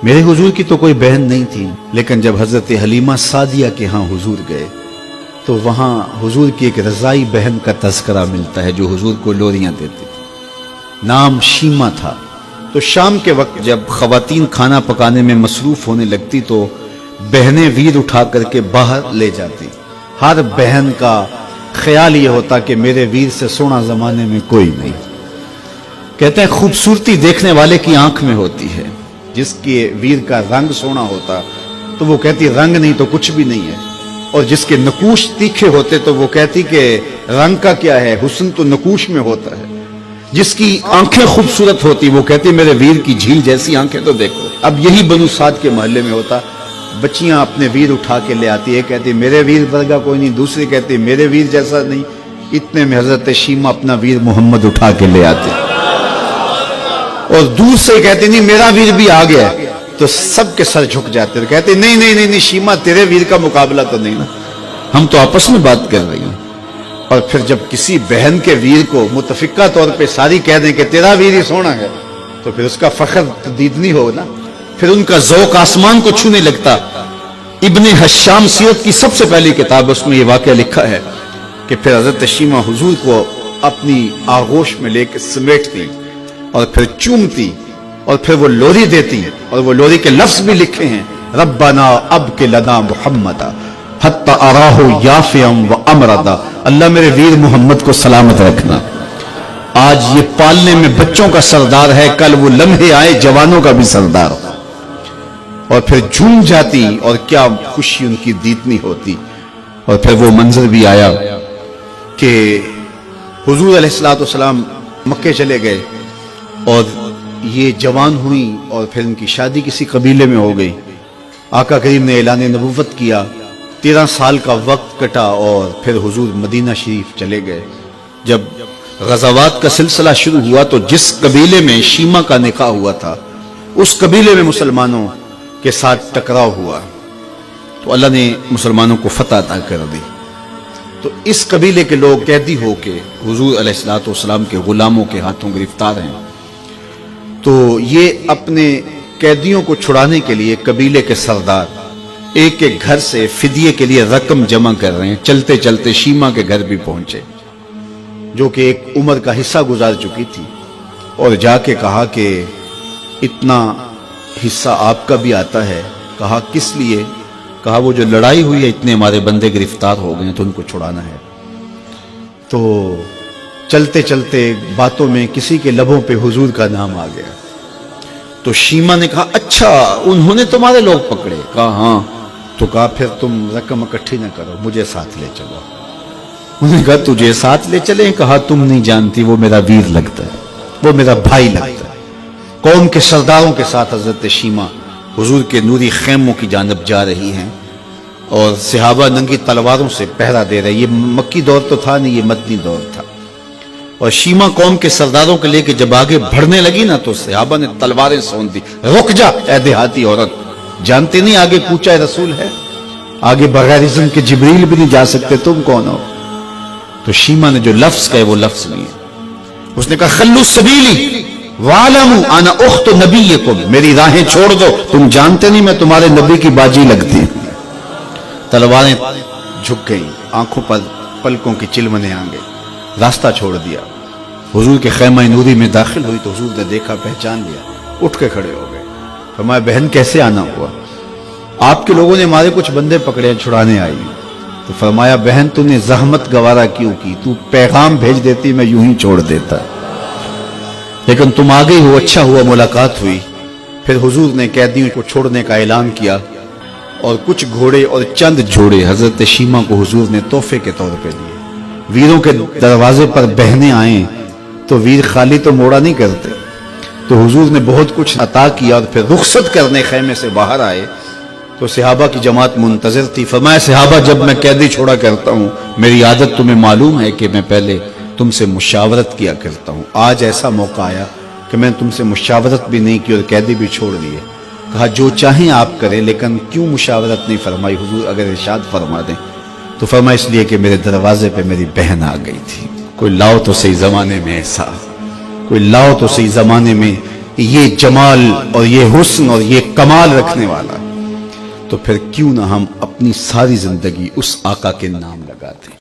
میرے हुजूर की तो कोई बहन नहीं थी, लेकिन जब हजरत हलीमा सादिया के यहाँ हुजूर गए तो वहाँ हुजूर की एक रज़ाई बहन का तज़किरा मिलता है जो हुजूर को लोरियां देती थी। नाम शीमा था। तो शाम के वक्त जब ख़वातीन खाना पकाने में मसरूफ़ होने लगती तो बहनें वीर उठा करके बाहर ले जाती। हर बहन का ख्याल ये होता कि मेरे वीर से सोना ज़माने में कोई नहीं। कहते हैं खूबसूरती देखने वाले की आंख में होती है। जिसके वीर का रंग सोना होता तो वो कहती रंग नहीं तो कुछ भी नहीं है, और जिसके नकूश तीखे होते तो वो कहती कि रंग का क्या है, हुस्न तो नकूश में होता है। जिसकी आंखें खूबसूरत होती वो कहती मेरे वीर की झील जैसी आंखें तो देखो। अब यही बनु साद के मोहल्ले में होता। बच्चियां अपने वीर उठा के ले आती है, कहती मेरे वीर वर्गा कोई नहीं, दूसरी कहती मेरे वीर जैसा नहीं। इतने में हजरत शीमा अपना वीर मोहम्मद उठा के ले आते और दूर से कहते नहीं मेरा वीर भी आ गया, तो सबके सर झुक जाते थे। कहते नहीं नहीं नहीं नहीं शीमा, तेरे वीर का मुकाबला तो नहीं ना, हम तो आपस में बात कर रही हैं। और फिर जब किसी बहन के वीर को मुतफिका तौर पे सारी कह दें कि तेरा वीर ही सोना है, तो फिर उसका फख्र तदीदनी हो ना, फिर उनका ज़ौक़ आसमान को छूने लगता। इब्ने हश्शाम सीरत की सबसे पहली किताब, उसमें यह वाक़या लिखा है कि फिर हज़रत शीमा हुजूर को अपनी आगोश में लेकर समेटती और फिर चूमती और फिर वो लोरी देती, और वो लोरी के लफ्ज भी लिखे हैं, रब्बना अब के लना मुहम्मदा हत्ता अराहु याफियम व अमरदा। अल्लाह मेरे वीर मोहम्मद को सलामत रखना। आज ये पालने में बच्चों का सरदार है, कल वो लम्हे आए जवानों का भी सरदार हो। और फिर झूम जाती और क्या खुशी उनकी दीदनी होती। और फिर वो मंजर भी आया कि हुजूर अलैहिस्सलातु वस्सलाम मक्के चले गए और ये जवान हुई और फिर उनकी शादी किसी कबीले में हो गई। आका करीम ने ऐलान नबुव्वत किया, 13 साल का वक्त कटा और फिर हुजूर मदीना शरीफ चले गए। जब गज़ावात का सिलसिला शुरू हुआ तो जिस कबीले में शीमा का निकाह हुआ था उस कबीले में मुसलमानों के साथ टकराव हुआ तो अल्लाह ने मुसलमानों को फतह अता कर दी। तो इस कबीले के लोग कैदी होके हुजूर अलैहिस्सलातु वस्सलाम के गुलामों के हाथों गिरफ्तार हैं। तो ये अपने कैदियों को छुड़ाने के लिए कबीले के सरदार एक एक घर से फिदिये के लिए रकम जमा कर रहे हैं। चलते चलते शीमा के घर भी पहुंचे जो कि एक उम्र का हिस्सा गुजार चुकी थी, और जाके कहा कि इतना हिस्सा आपका भी आता है। कहा किस लिए? कहा वो जो लड़ाई हुई है इतने हमारे बंदे गिरफ्तार हो गए तो उनको छुड़ाना है। तो चलते चलते बातों में किसी के लबों पे हुजूर का नाम आ गया। तो शीमा ने कहा अच्छा उन्होंने तुम्हारे लोग पकड़े? कहा हाँ। तो कहा फिर तुम रकम इकट्ठी न करो, मुझे साथ ले चलो। उन्होंने कहा तुझे साथ ले चले? कहा तुम नहीं जानती वो मेरा वीर लगता है, वो मेरा भाई लगता है। कौम के सरदारों के साथ हजरत शीमा हुजूर के नूरी खेमों की जानब जा रही हैं और सहाबा नंगी तलवारों से पहरा दे रहे। ये मक्की दौर तो था नहीं, ये मदनी दौर था। और शीमा कौम के सरदारों को लेके जब आगे बढ़ने लगी ना तो सहाबा ने तलवारें सौंप दी। रुक जा ऐ देहाती औरत, जानते नहीं आगे पूछा रसूल है, आगे बगैर इज़्न के जिब्रील भी नहीं जा सकते, तुम कौन हो? तो शीमा ने जो लफ्ज कहे वो लफ्ज नहीं है। उसने कहा खल्लू सबीली वालमू आना उख्त नबीयकुम, मेरी राहें छोड़ दो, तुम जानते नहीं मैं तुम्हारे नबी की बाजी लगती। तलवारें झुक गई, आंखों पर पलकों की चिलमने आ गई, रास्ता छोड़ दिया। हुजूर के खैमा नूरी में दाखिल हुई तो हुजूर ने देखा, पहचान लिया, उठ के खड़े हो गए। फरमाया बहन कैसे आना हुआ? आपके लोगों ने हमारे कुछ बंदे पकड़े, छुड़ाने आई। तो फरमाया बहन तूने जहमत गवारा क्यों की? तू पैगाम भेज देती मैं यूं ही छोड़ देता, लेकिन तुम आ गई हो, अच्छा हुआ मुलाकात हुई। फिर हुजूर ने कैदियों को छोड़ने का ऐलान किया और कुछ घोड़े और चंद जोड़े हजरत शीमा को हुजूर ने तोहफे के तौर पे दिए। वीरों के दरवाजे पर बहने आए तो वीर खाली तो मोड़ा नहीं करते, तो हुजूर ने बहुत कुछ अता किया। और फिर रुखसत करने खैमे से बाहर आए तो सहाबा की जमात मुंतजर थी। फरमाया सहाबा जब मैं कैदी छोड़ा करता हूँ मेरी आदत तुम्हें मालूम है कि मैं पहले तुमसे मुशावरत किया करता हूँ। आज ऐसा मौका आया कि मैंने तुमसे मुशावरत भी नहीं की और कैदी भी छोड़ दिए। कहा जो चाहें आप करें, लेकिन क्यों मुशावरत नहीं फरमाई? हुजूर अगर इरशाद फरमा दें। तो फरमाया इसलिए कि मेरे दरवाजे पे मेरी बहन आ गई थी। कोई लाओ तो सही जमाने में ऐसा, कोई लाओ तो सही जमाने में یہ جمال اور یہ حسن اور یہ کمال رکھنے والا، تو پھر کیوں نہ ہم اپنی ساری زندگی اس آقا کے نام لگاتے ہیں۔